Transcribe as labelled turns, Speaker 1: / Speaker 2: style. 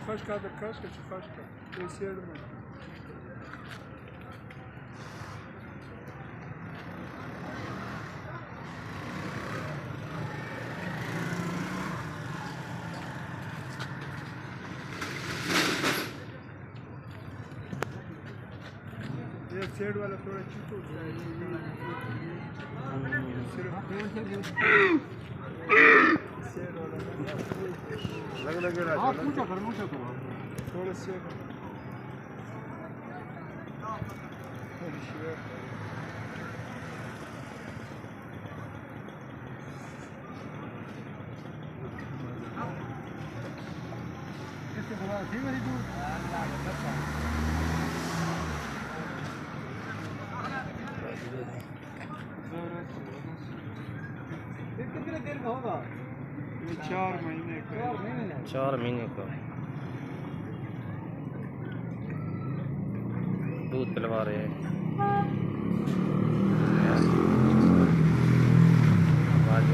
Speaker 1: Churrascada da casca, churrasca. Esse é o irmão. ये said वाला थोड़ा चिप हो गया है लग रहा है पूछा करो थोड़ा से कितने देर का होगा? 4 महीने का।
Speaker 2: 4 महीने का दूध पिलवा रहे हैं। आज